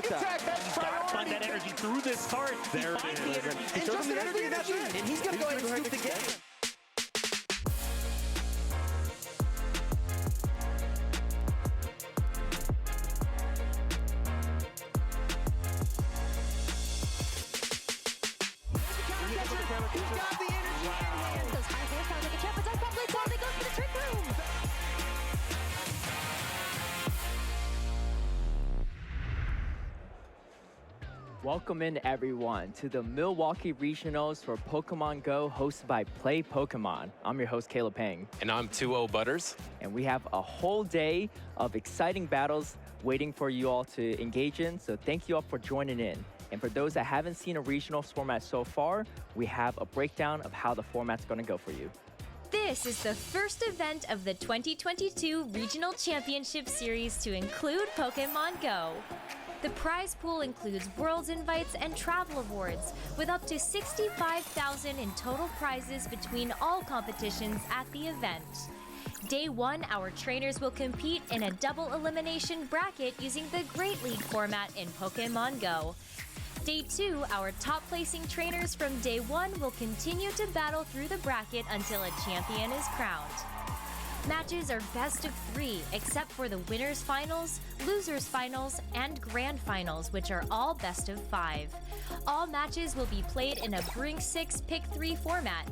attack. That's Gotta find that energy through this start. There it is. And just the energy, that's it. And he's going to go ahead and scoop the game. He's got the energy in hand. Those high horsepower like a champ, but probably down. They go for the trick room. Welcome in everyone to the Milwaukee Regionals for Pokemon Go hosted by Play Pokemon. I'm your host Caleb Pang. And I'm 2-0 Butters. And we have a whole day of exciting battles waiting for you all to engage in. So thank you all for joining in. And for those that haven't seen a regionals format so far, we have a breakdown of how the format's going to go for you. This is the first event of the 2022 Regional Championship Series to include Pokemon Go. The prize pool includes Worlds invites and travel awards, with up to $65,000 in total prizes between all competitions at the event. Day 1, our trainers will compete in a double elimination bracket using the Great League format in Pokemon Go. Day 2, our top-placing trainers from Day 1 will continue to battle through the bracket until a champion is crowned. Matches are best of 3, except for the winners finals, losers finals, and grand finals, which are all best of 5. All matches will be played in a Bring 6 Pick 3 format.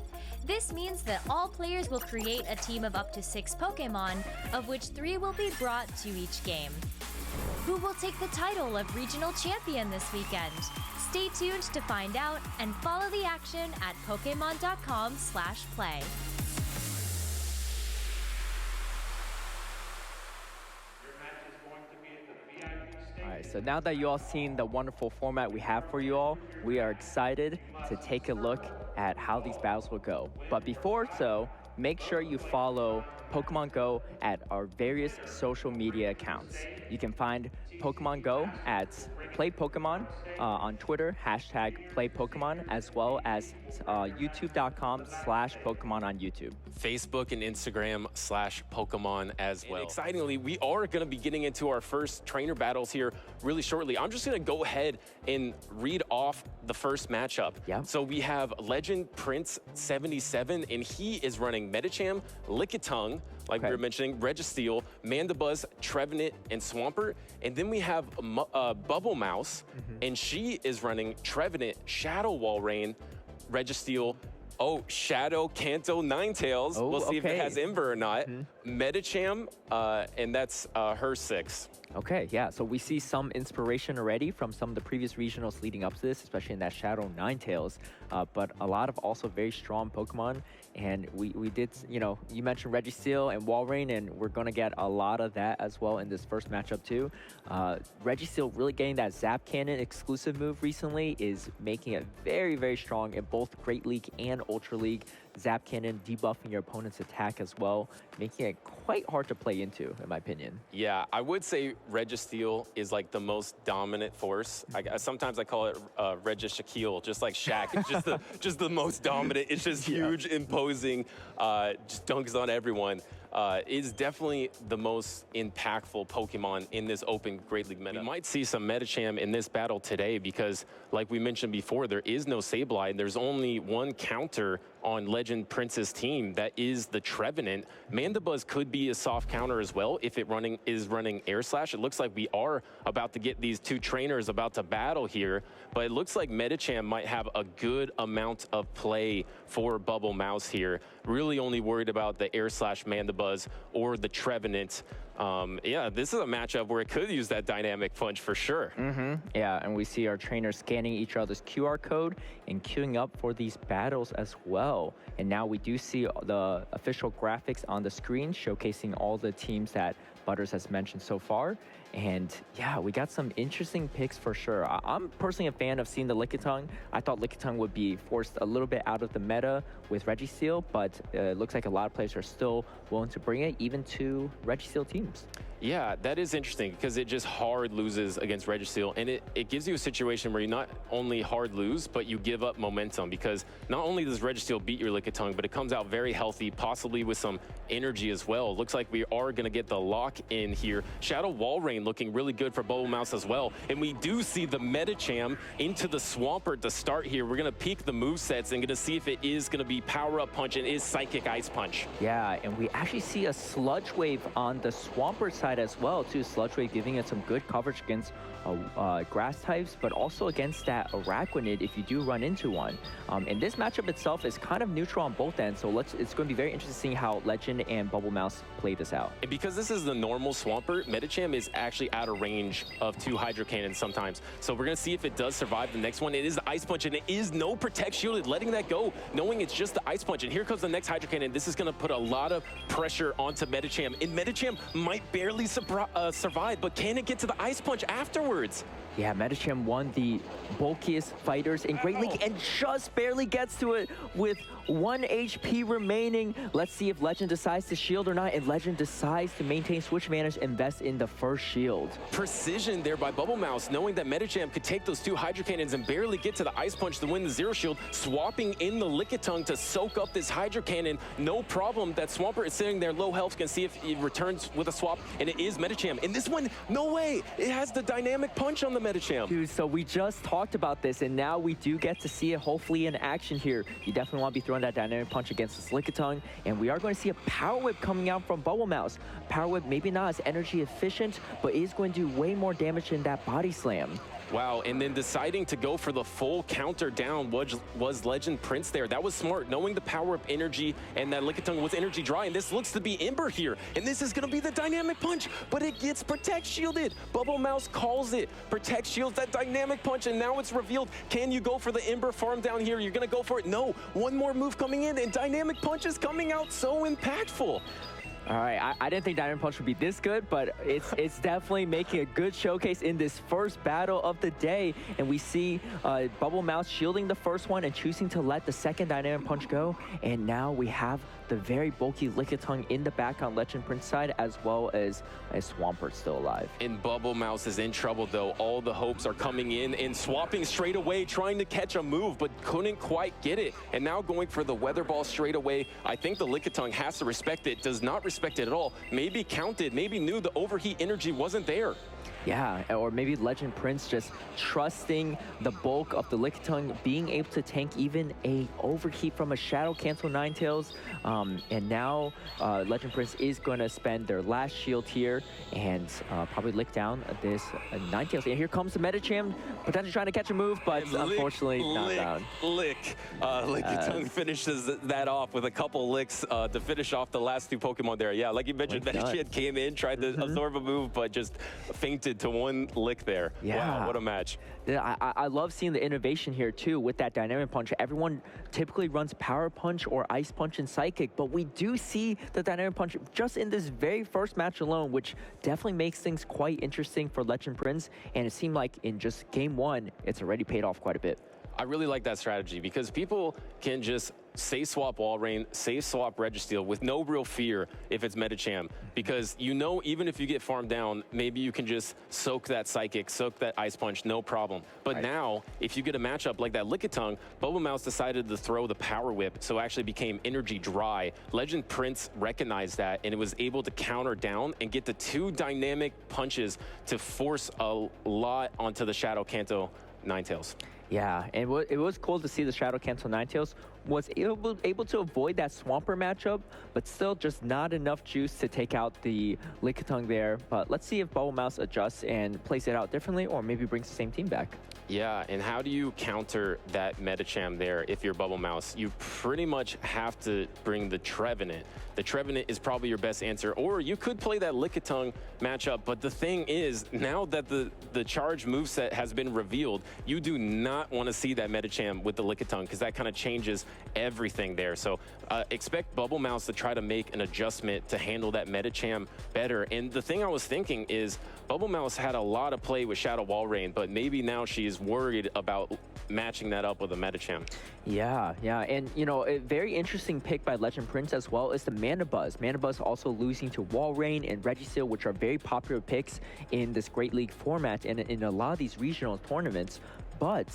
This means that all players will create a team of up to 6 Pokemon, of which 3 will be brought to each game. Who will take the title of regional champion this weekend? Stay tuned to find out and follow the action at pokemon.com/play. All right, so now that you all seen the wonderful format we have for you all, we are excited to take a look at how these battles will go. But before so, make sure you follow Pokemon Go at our various social media accounts. You can find Pokemon Go at Play Pokemon on Twitter, #PlayPokemon, as well as youtube.com/Pokemon on YouTube. Facebook and Instagram /Pokemon as well. And excitingly, we are going to be getting into our first trainer battles here really shortly. I'm just going to go ahead and read off the first matchup. Yeah. So we have LegendPrince777, and he is running Medicham, Lickitung, like we were mentioning, Registeel, Mandibuzz, Trevenant, and Swampert. And then we have Bubblemouse, and she is running Trevenant, Shadow Walrein, Registeel, Shadow Kanto Ninetales. We'll see if it has Ember or not. Medicham, and that's her 6. Okay, yeah, so we see some inspiration already from some of the previous regionals leading up to this, especially in that Shadow Ninetales, but a lot of also very strong Pokemon. And we did, you mentioned Registeel and Walrein, and we're going to get a lot of that as well in this first matchup too. Registeel really getting that Zap Cannon exclusive move recently is making it very, very strong in both Great League and Ultra League. Zap Cannon debuffing your opponent's attack as well, making it quite hard to play into, in my opinion. Yeah, I would say Registeel is like the most dominant force. Sometimes I call it Shaquille, just like Shaq. It's just the most dominant. It's just huge, imposing, just dunks on everyone. Is definitely the most impactful Pokemon in this open Great League meta. We might see some Medicham in this battle today because, like we mentioned before, there is no Sableye, and there's only one counter on Legend Prince's team, that is the Trevenant. Mandibuzz could be a soft counter as well if it is running Air Slash. It looks like we are about to get these two trainers about to battle here, but it looks like Medicham might have a good amount of play for Bubblemouse here. Really only worried about the Air Slash Mandibuzz or the Trevenant. Yeah, this is a matchup where it could use that dynamic punch for sure. Yeah, and we see our trainers scanning each other's QR code and queuing up for these battles as well. And now we do see the official graphics on the screen showcasing all the teams that Butters has mentioned so far. And yeah, we got some interesting picks for sure. I'm personally a fan of seeing the Lickitung. I thought Lickitung would be forced a little bit out of the meta with Registeel, but it looks like a lot of players are still willing to bring it, even to Registeel teams. Yeah, that is interesting because it just hard loses against Registeel, and it gives you a situation where you not only hard lose, but you give up momentum because not only does Registeel beat your Lickitung, but it comes out very healthy, possibly with some energy as well. Looks like we are going to get the lock in here. Shadow Wall Rain looking really good for Bubblemouse as well, and we do see the Medicham into the Swampert to start here. We're going to peek the movesets and going to see if it is going to be Power Up Punch and is Psychic Ice Punch. Yeah, and we actually see a Sludge Wave on the Swampert side as well, too. Sludge Wave giving it some good coverage against grass types, but also against that Araquanid if you do run into one. And this matchup itself is kind of neutral on both ends, so it's going to be very interesting how Legend and Bubblemouse play this out. And because this is the normal Swampert, Medicham is actually out of range of 2 Hydro Cannons sometimes. So we're going to see if it does survive the next one. It is the Ice Punch, and it is no Protect shielded, letting that go, knowing it's just the Ice Punch. And here comes the next Hydro Cannon. This is going to put a lot of pressure onto Medicham, and Medicham might barely survive, but can it get to the Ice Punch afterwards? Yeah, Medicham won the bulkiest fighters in Great League and just barely gets to it with 1 HP remaining. Let's see if Legend decides to shield or not, and Legend decides to maintain switch advantage, invest in the first shield. Precision there by Bubblemouse, knowing that Medicham could take those 2 Hydro Cannons and barely get to the Ice Punch to win the Zero Shield, swapping in the Lickitung to soak up this Hydro Cannon. No problem that Swampert is sitting there low health, can see if he returns with a swap, and it is Medicham. And this one, no way, it has the Dynamic Punch on the Medicham. Dude, so we just talked about this, and now we do get to see it hopefully in action here. You definitely want to be throwing that Dynamic Punch against this Lickitung, and we are going to see a Power Whip coming out from Bubblemouse. Power Whip maybe not as energy efficient, but is going to do way more damage than that Body Slam. Wow, and then deciding to go for the full counter down was Legend Prince there. That was smart, knowing the power of energy and that Lickitung was energy dry, and this looks to be Ember here. And this is going to be the Dynamic Punch, but it gets Protect shielded. Bubblemouse calls it. Protect shields that Dynamic Punch, and now it's revealed. Can you go for the Ember farm down here? You're going to go for it. No, one more move coming in, and Dynamic Punch is coming out so impactful. All right, I didn't think Dynamic Punch would be this good, but it's definitely making a good showcase in this first battle of the day. And we see Bubblemouse shielding the first one and choosing to let the second Dynamic Punch go. And now we have the very bulky Lickitung in the back on Legend Prince side, as well as Swampert still alive. And Bubblemouse is in trouble, though. All the hopes are coming in and swapping straight away, trying to catch a move, but couldn't quite get it. And now going for the Weather Ball straight away. I think the Lickitung has to respect it, does not respect it at all. Maybe counted, maybe knew the overheat energy wasn't there. Yeah, or maybe Legend Prince just trusting the bulk of the Lickitung, being able to tank even a overheat from a Shadow Cancel Ninetales. And now Legend Prince is going to spend their last shield here and probably lick down this Ninetales. And here comes the Medicham, potentially trying to catch a move, but unfortunately not down. Lickitung finishes that off with a couple licks to finish off the last 2 Pokemon there. Yeah, like you mentioned, Medicham came in, tried to absorb a move, but just fainted to 1 lick there. Yeah. Wow, what a match. I love seeing the innovation here too with that Dynamic Punch. Everyone typically runs Power Punch or Ice Punch and Psychic, but we do see the Dynamic Punch just in this very first match alone, which definitely makes things quite interesting for Legend Prince. And it seemed like in just game 1, it's already paid off quite a bit. I really like that strategy because people can just safe swap Wall Rain, safe swap Registeel with no real fear if it's Medicham, because you know even if you get farmed down, maybe you can just soak that Psychic, soak that Ice Punch, no problem. But now, if you get a matchup like that Lickitung, Bubblemouse decided to throw the Power Whip, so it actually became energy dry. Legend Prince recognized that, and it was able to counter down and get the 2 Dynamic Punches to force a lot onto the Shadow Kanto Ninetales. Yeah, and it was cool to see the Shadow Cancel Ninetales was able to avoid that Swampert matchup, but still just not enough juice to take out the Lickitung there. But let's see if Bubblemouse adjusts and plays it out differently, or maybe brings the same team back. Yeah, and how do you counter that Medicham there if you're Bubblemouse? You pretty much have to bring the Trevenant. The Trevenant is probably your best answer, or you could play that Lickitung matchup, but the thing is, now that the charge moveset has been revealed, you do not want to see that Medicham with the Lickitung, because that kind of changes everything there. So expect Bubblemouse to try to make an adjustment to handle that Medicham better. And the thing I was thinking is, Bubblemouse had a lot of play with Shadow Wall Rain, but maybe now she's worried about matching that up with a Medicham. Yeah, and you know, a very interesting pick by Legend Prince as well is the Mandibuzz. Mandibuzz also losing to Walrein and Registeel, which are very popular picks in this Great League format and in a lot of these regional tournaments, but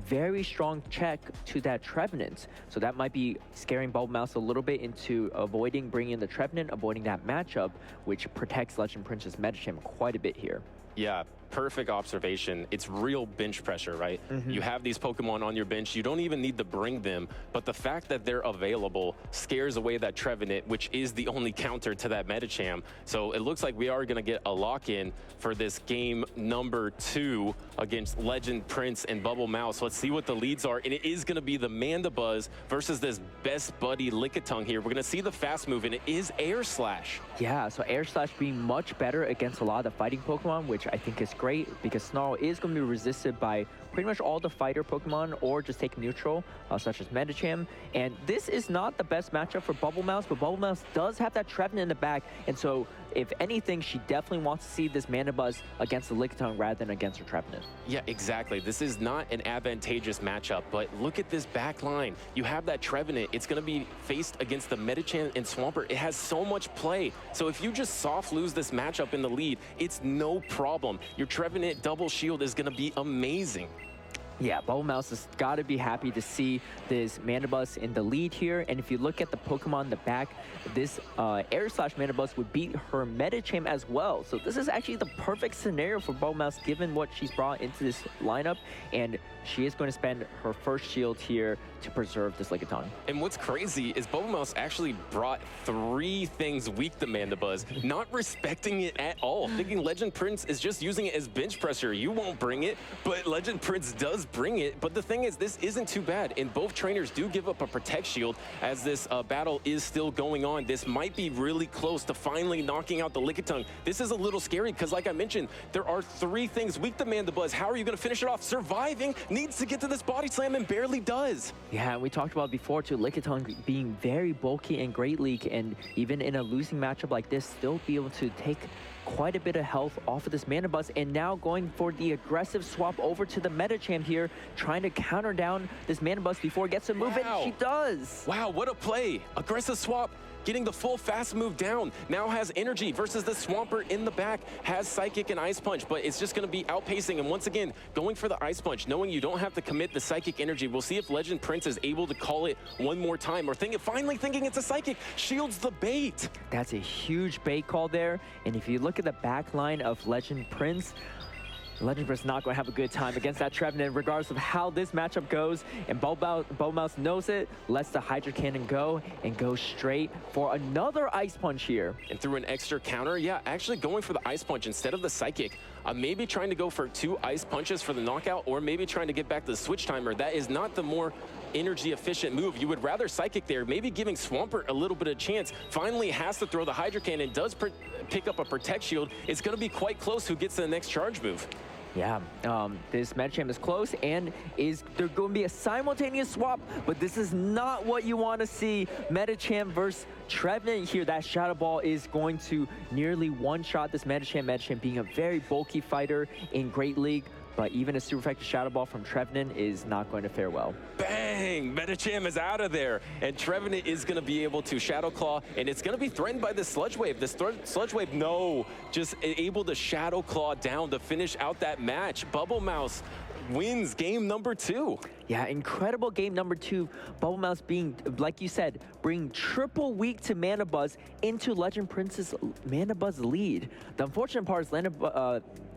very strong check to that Trevenant. So that might be scaring Bubblemouse a little bit into avoiding bringing in the Trevenant, avoiding that matchup, which protects Legend Prince's Medicham quite a bit here. Yeah, perfect observation. It's real bench pressure, right? You have these Pokemon on your bench. You don't even need to bring them, but the fact that they're available scares away that Trevenant, which is the only counter to that Medicham. So it looks like we are going to get a lock-in for this game number 2 against Legend Prince and Bubblemouse. Let's see what the leads are, and it is going to be the Mandibuzz versus this best buddy Lickitung here. We're going to see the fast move, and it is Air Slash. Yeah, so Air Slash being much better against a lot of the fighting Pokemon, which I think is great because Snarl is going to be resisted by pretty much all the fighter Pokemon or just take neutral, such as Medicham. And this is not the best matchup for Bubblemouse, but Bubblemouse does have that Trevenant in the back. And so, if anything, she definitely wants to see this Mandibuzz against the Lickitung rather than against her Trevenant. Yeah, exactly. This is not an advantageous matchup, but look at this back line. You have that Trevenant. It's going to be faced against the Medicham and Swampert. It has so much play. So if you just soft lose this matchup in the lead, it's no problem. Your Trevenant double shield is going to be amazing. Yeah, Bubblemouse has got to be happy to see this Mandibuzz in the lead here. And if you look at the Pokemon in the back, this Air Slash Mandibuzz would beat her Medicham as well. So this is actually the perfect scenario for Bubblemouse given what she's brought into this lineup. And she is going to spend her first shield here to preserve this Lickitung. And what's crazy is Bubblemouse actually brought 3 things weak to Mandibuzz, not respecting it at all, thinking Legend Prince is just using it as bench pressure. You won't bring it, but Legend Prince does bring it. But the thing is, this isn't too bad, and both trainers do give up a Protect Shield as this battle is still going on. This might be really close to finally knocking out the Lickitung. This is a little scary because, like I mentioned, there are 3 things weak to Mandibuzz. How are you going to finish it off? Surviving needs to get to this body slam and barely does. Yeah, and we talked about before too, Lickitung being very bulky in Great League, and even in a losing matchup like this, still be able to take quite a bit of health off of this Mandibuzz, and now going for the aggressive swap over to the Medicham here, trying to counter down this Mandibuzz before it gets a move, and she does. Wow, what a play. Aggressive swap, getting the full fast move down. Now has energy versus the Swampert in the back, has Psychic and Ice Punch, but it's just going to be outpacing, and once again, going for the Ice Punch, knowing you don't have to commit the Psychic energy. We'll see if Legend Prince is able to call it one more time, or finally thinking it's a Psychic, shields the bait. That's a huge bait call there, and if you look at the back line of Legend Prince is not going to have a good time against that Trevenant, regardless of how this matchup goes. And Bubblemouse knows it, lets the Hydro Cannon go, and goes straight for another Ice Punch here. And through an extra counter, yeah, actually going for the Ice Punch instead of the Psychic. Maybe trying to go for 2 Ice Punches for the knockout, or maybe trying to get back to the Switch Timer. That is not the more energy efficient move. You would rather Psychic there, maybe giving Swampert a little bit of chance. Finally has to throw the Hydro Cannon, does pick up a Protect Shield. It's going to be quite close who gets to the next charge move. Yeah, this Medicham is close, and there going to be a simultaneous swap, but this is not what you want to see. Medicham versus Trevenant here. That Shadow Ball is going to nearly one-shot this Medicham. Medicham being a very bulky fighter in Great League, but even a super effective Shadow Ball from Trevenant is not going to fare well. Bang! Medicham is out of there, and Trevenant is going to be able to Shadow Claw, and it's going to be threatened by the Sludge Wave. The Sludge Wave, no, just able to Shadow Claw down to finish out that match. Bubblemouse wins game number 2. Yeah, incredible game number 2. Bubblemouse being, like you said, bringing triple weak to Mandibuzz into Legend Prince's Mandibuzz lead. The unfortunate part is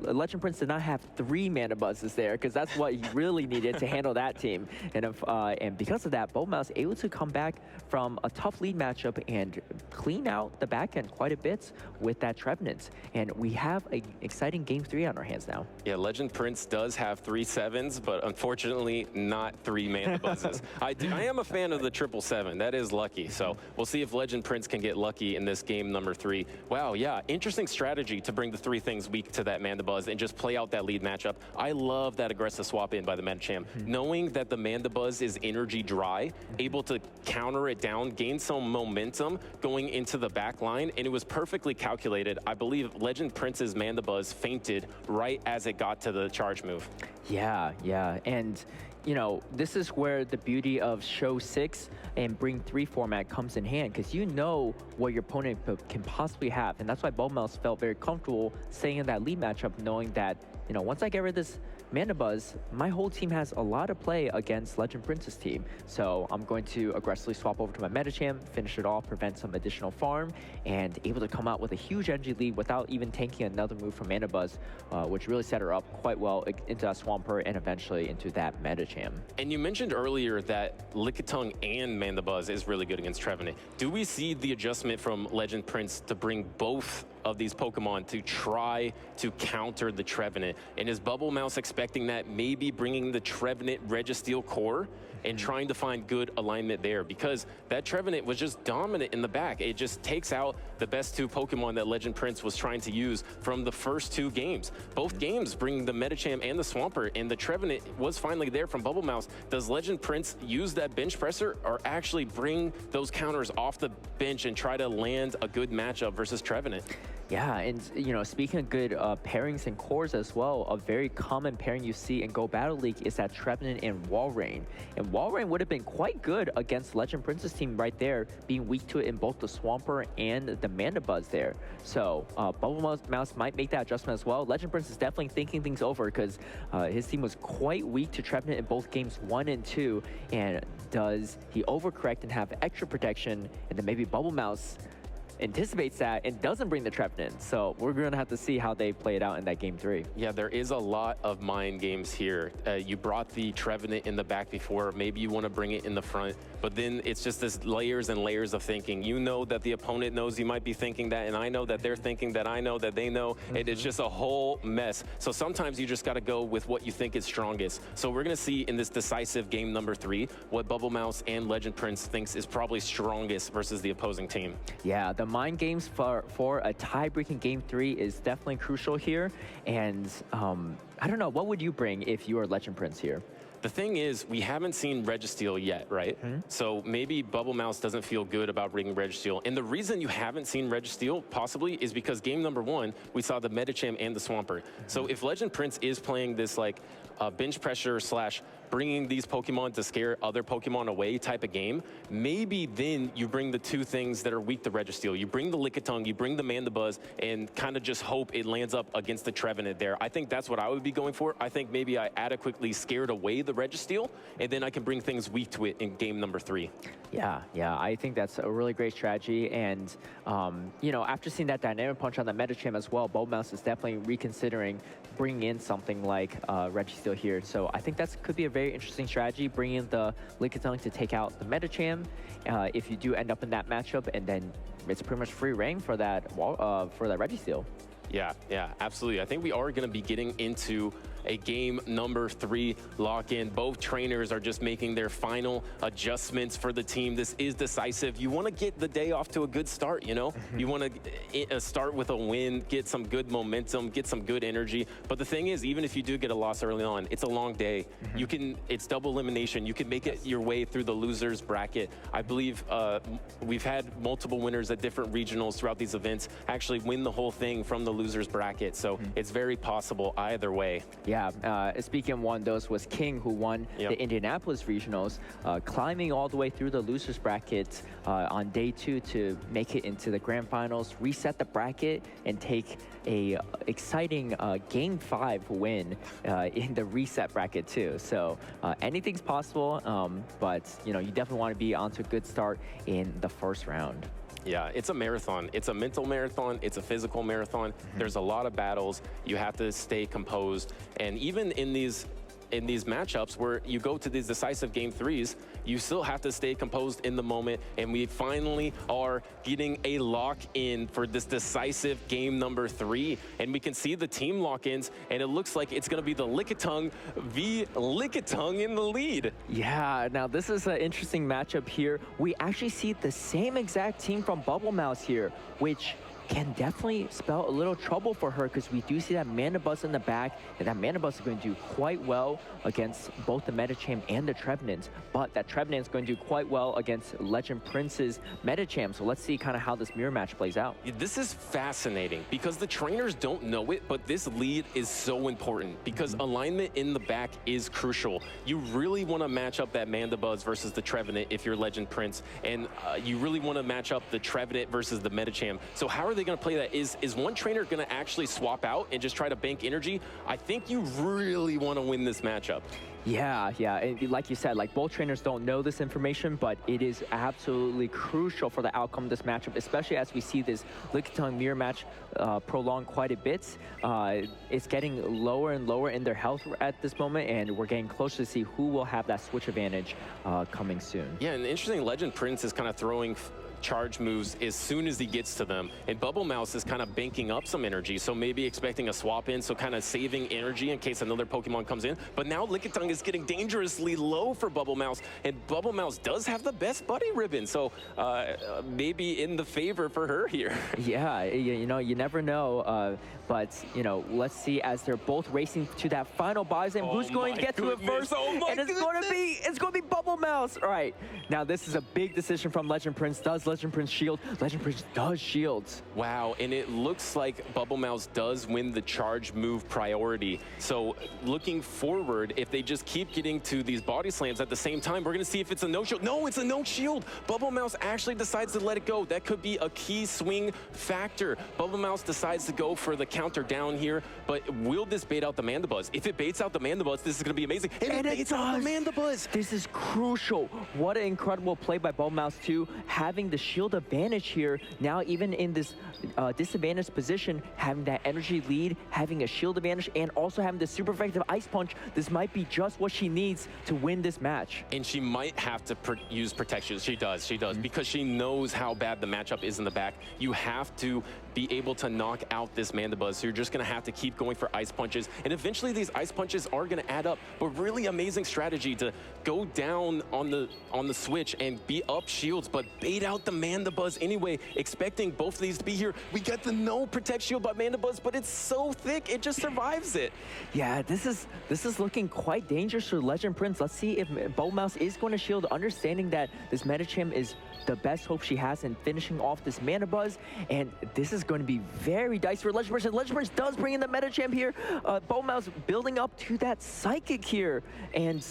Legend Prince did not have 3 Mandibuzzes there, because that's what he really needed to handle that team. And because of that, Bubblemouse able to come back from a tough lead matchup and clean out the back end quite a bit with that Trevenant. And we have an exciting game 3 on our hands now. Yeah, Legend Prince does have 3 7s, but unfortunately not 3 Mandibuzzes. I am a fan of the 777. That is lucky. So we'll see if Legend Prince can get lucky in this game number 3. Wow, yeah, interesting strategy to bring the 3 things weak to that Mandibuzz. Mandibuzz and just play out that lead matchup. I love that aggressive swap in by the Medicham. Knowing that the Mandibuzz is energy dry, able to counter it down, gain some momentum going into the back line, and it was perfectly calculated. I believe Legend Prince's Mandibuzz fainted right as it got to the charge move. Yeah, yeah. And, you know, this is where the beauty of Show 6 and Bring 3 format comes in hand, because you know what your opponent can possibly have. And that's why Bubblemouse felt very comfortable staying in that lead matchup, knowing that, you know, once I get rid of this Mandibuzz, my whole team has a lot of play against Legend Prince's team. So I'm going to aggressively swap over to my Medicham, finish it off, prevent some additional farm, and able to come out with a huge energy lead without even tanking another move from Mandibuzz, which really set her up quite well into that Swampert and eventually into that Medicham. And you mentioned earlier that Lickitung and Mandibuzz is really good against Trevenant. Do we see the adjustment from Legend Prince to bring both of these Pokemon to try to counter the Trevenant? And is Bubblemouse expecting that, maybe bringing the Trevenant Registeel core and trying to find good alignment there? Because that Trevenant was just dominant in the back. It just takes out the best two Pokemon that Legend Prince was trying to use from the first two games. Both games bringing the Medicham and the Swampert, and the Trevenant was finally there from Bubblemouse. Does Legend Prince use that bench presser or actually bring those counters off the bench and try to land a good matchup versus Trevenant? Yeah, and you know, speaking of good pairings and cores as well, a very common pairing you see in Go Battle League is that Trevenant and Walrein. And Walrein would have been quite good against Legend Prince's team right there, being weak to it in both the Swampert and the Mandibuzz there. So Bubblemouse might make that adjustment as well. Legend Prince is definitely thinking things over, because his team was quite weak to Trevenant in both games 1 and 2. And does he overcorrect and have extra protection, and then maybe Bubblemouse anticipates that and doesn't bring the Trevenant? So we're going to have to see how they play it out in that game 3. Yeah, there is a lot of mind games here. You brought the Trevenant in the back before. Maybe you want to bring it in the front, but then it's just this layers and layers of thinking. You know that the opponent knows you might be thinking that, and I know that they're thinking that I know that they know, and it's just a whole mess. So sometimes you just got to go with what you think is strongest. So we're going to see in this decisive game number 3 what Bubblemouse and Legend Prince thinks is probably strongest versus the opposing team. Yeah, the mind games for a tie-breaking game 3 is definitely crucial here. And I don't know, what would you bring if you were Legend Prince here? The thing is, we haven't seen Registeel yet, right? So maybe Bubblemouse doesn't feel good about bringing Registeel. And the reason you haven't seen Registeel, possibly, is because game number 1, we saw the Medicham and the Swampert. So if Legend Prince is playing this, like, bench pressure slash bringing these Pokemon to scare other Pokemon away type of game, maybe then you bring the two things that are weak to Registeel. You bring the Lickitung, you bring the Mandibuzz, and kind of just hope it lands up against the Trevenant there. I think that's what I would be going for. I think maybe I adequately scared away the Registeel, and then I can bring things weak to it in game number 3. Yeah, I think that's a really great strategy. And, you know, after seeing that Dynamic Punch on the Medicham as well, Bubblemouse is definitely reconsidering bringing in something like Registeel here. So I think that could be a very interesting strategy, bringing the Lickitung to take out the Medicham if you do end up in that matchup, and then it's pretty much free reign for that Registeel. Yeah, absolutely. I think we are going to be getting into a game number 3 lock-in. Both trainers are just making their final adjustments for the team. This is decisive. You want to get the day off to a good start, you know? You want to start with a win, get some good momentum, get some good energy. But the thing is, even if you do get a loss early on, it's a long day. It's double elimination. You can make it your way through the losers bracket. I believe we've had multiple winners at different regionals throughout these events actually win the whole thing from the losers bracket. So it's very possible either way. Yeah, speaking of one, those was King, who won the Indianapolis regionals, climbing all the way through the losers bracket on day 2 to make it into the grand finals, reset the bracket, and take a exciting game 5 win in the reset bracket too. So anything's possible, but you know, you definitely want to be onto a good start in the first round. Yeah, it's a marathon. It's a mental marathon. It's a physical marathon. There's a lot of battles. You have to stay composed. And even in these matchups where you go to these decisive game 3s, you still have to stay composed in the moment. And we finally are getting a lock-in for this decisive game number 3. And we can see the team lock-ins, and it looks like it's going to be the Lickitung v. Lickitung in the lead. Yeah, now this is an interesting matchup here. We actually see the same exact team from Bubblemouse here, which can definitely spell a little trouble for her, because we do see that Mandibuzz in the back, and that Mandibuzz is going to do quite well against both the Medicham and the Trevenant, but that Trevenant is going to do quite well against Legend Prince's Medicham. So let's see kind of how this mirror match plays out. This is fascinating because the trainers don't know it, but this lead is so important because alignment in the back is crucial. You really want to match up that Mandibuzz versus the Trevenant if you're Legend Prince, and you really want to match up the Trevenant versus the Medicham. So how are they going to play that? Is one trainer going to actually swap out and just try to bank energy? I think you really want to win this matchup. Yeah, and like you said, like both trainers don't know this information, but it is absolutely crucial for the outcome of this matchup, especially as we see this Lickitung mirror match prolong quite a bit. It's getting lower and lower in their health at this moment, and we're getting closer to see who will have that switch advantage coming soon. Yeah, and interesting, Legend Prince is kind of throwing charge moves as soon as he gets to them, and Bubblemouse is kind of banking up some energy, so maybe expecting a swap in, so kind of saving energy in case another Pokemon comes in. But now Lickitung is getting dangerously low for Bubblemouse, and Bubblemouse does have the best buddy ribbon, so maybe in the favor for her here. Yeah, you know, you never know, but you know, let's see as they're both racing to that final Bison. Who's going to get to it first? And it's going to be Bubblemouse. All right, now this is a big decision from Legend Prince. Does Legend Prince shield? Legend Prince does shield. Wow, and it looks like Bubblemouse does win the charge move priority. So looking forward, if they just keep getting to these body slams at the same time, we're going to see if it's a no shield. No, it's a no shield. Bubblemouse actually decides to let it go. That could be a key swing factor. Bubblemouse decides to go for the counter down here, but will this bait out the Mandibuzz? If it baits out the Mandibuzz, this is going to be amazing. And it baits out the Mandibuzz. This is crucial. What an incredible play by Bubblemouse too, having the shield advantage here. Now even in this disadvantaged position, having that energy lead, having a shield advantage, and also having the super effective Ice Punch, this might be just what she needs to win this match. And she might have to use protection. She does, because she knows how bad the matchup is in the back. You have to be able to knock out this Mandibuzz, so you're just going to have to keep going for Ice Punches, and eventually these Ice Punches are going to add up. But really amazing strategy to go down on the switch and be up shields, but bait out the Mandibuzz anyway, expecting both of these to be here. We got the no protect shield by Mandibuzz, but it's so thick, it just survives it. Yeah, this is looking quite dangerous for Legend Prince. Let's see if Bubblemouse is going to shield, understanding that this Medicham is the best hope she has in finishing off this Mandibuzz, and this is going to be very dicey for Legend Prince. And Legend Prince does bring in the Medicham here. Bubblemouse building up to that Psychic here, and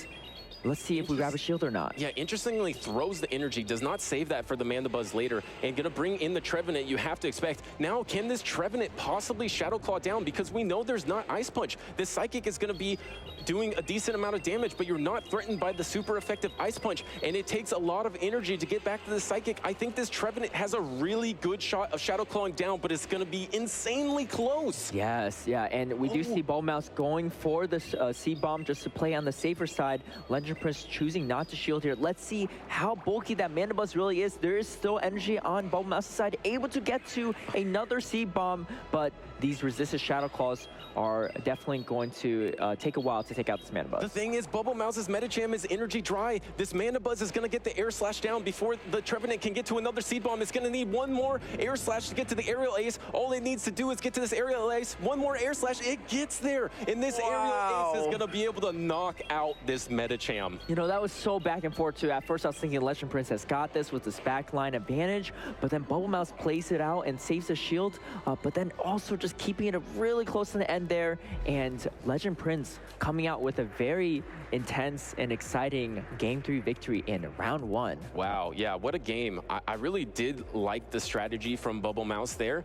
let's see if we grab a shield or not. Yeah, interestingly, throws the energy, does not save that for the Mandibuzz later, and gonna bring in the Trevenant. You have to expect. Now, can this Trevenant possibly Shadow Claw down? Because we know there's not Ice Punch. This Psychic is gonna be doing a decent amount of damage, but you're not threatened by the super effective Ice Punch, and it takes a lot of energy to get back to the Psychic. I think this Trevenant has a really good shot of Shadow Clawing down, but it's gonna be insanely close. Yes, yeah, and we do see Bubblemouse going for this Seed Bomb just to play on the safer side. Legend Prince choosing not to shield here. Let's see how bulky that Mandibuzz really is. There is still energy on Bubblemouse's side, able to get to another Seed Bomb, but these resisted Shadow Claws are definitely going to take a while to take out this Mandibuzz. The thing is, Bubblemouse's Medicham is energy dry. This Mandibuzz is going to get the Air Slash down before the Trevenant can get to another Seed Bomb. It's going to need one more Air Slash to get to the Aerial Ace. All it needs to do is get to this Aerial Ace. One more Air Slash, it gets there. And this Aerial Ace is going to be able to knock out this Medicham. You know, that was so back and forth too. At first I was thinking Legend Prince has got this with this backline advantage, but then Bubblemouse plays it out and saves the shield, but then also just keeping it really close to the end there, and Legend Prince coming out with a very intense and exciting Game 3 victory in round 1. Wow, yeah, what a game. I really did like the strategy from Bubblemouse there.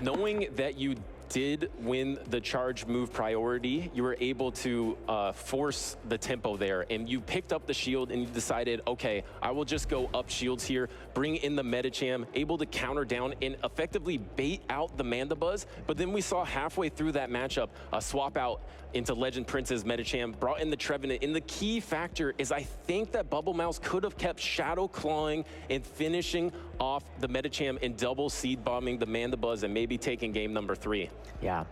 Knowing that you did win the charge move priority, you were able to force the tempo there, and you picked up the shield and you decided, okay, I will just go up shields here, bring in the Medicham, able to counter down and effectively bait out the Mandibuzz. But then we saw halfway through that matchup a swap out into Legend Prince's Medicham, brought in the Trevenant, and the key factor is I think that Bubblemouse could have kept Shadow Clawing and finishing off the Medicham and double Seed Bombing the Mandibuzz and maybe taking game number 3. Yeah,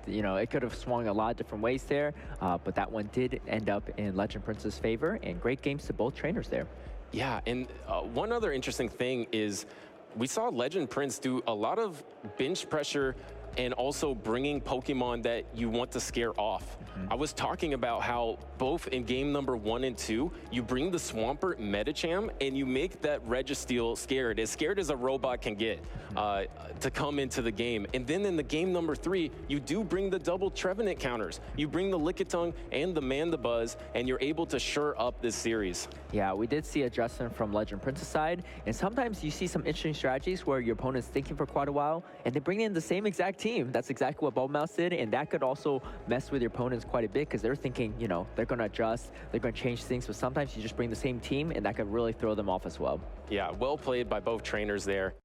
you know, it could have swung a lot of different ways there, but that one did end up in Legend Prince's favor, and great games to both trainers there. Yeah, and one other interesting thing is we saw Legend Prince do a lot of bench pressure and also bringing Pokemon that you want to scare off. I was talking about how both in game number 1 and 2, you bring the Swampert Medicham and you make that Registeel scared as a robot can get to come into the game. And then in the game number 3, you do bring the double Trevenant counters. You bring the Lickitung and the Mandibuzz, and you're able to shore up this series. Yeah, we did see adjustment from Legend Prince's side, and sometimes you see some interesting strategies where your opponent's thinking for quite a while, and they bring in the same exact team. That's exactly what Bubblemouse did, and that could also mess with your opponents quite a bit because they're thinking, you know, they're going to adjust, they're going to change things, but sometimes you just bring the same team, and that could really throw them off as well. Yeah, well played by both trainers there.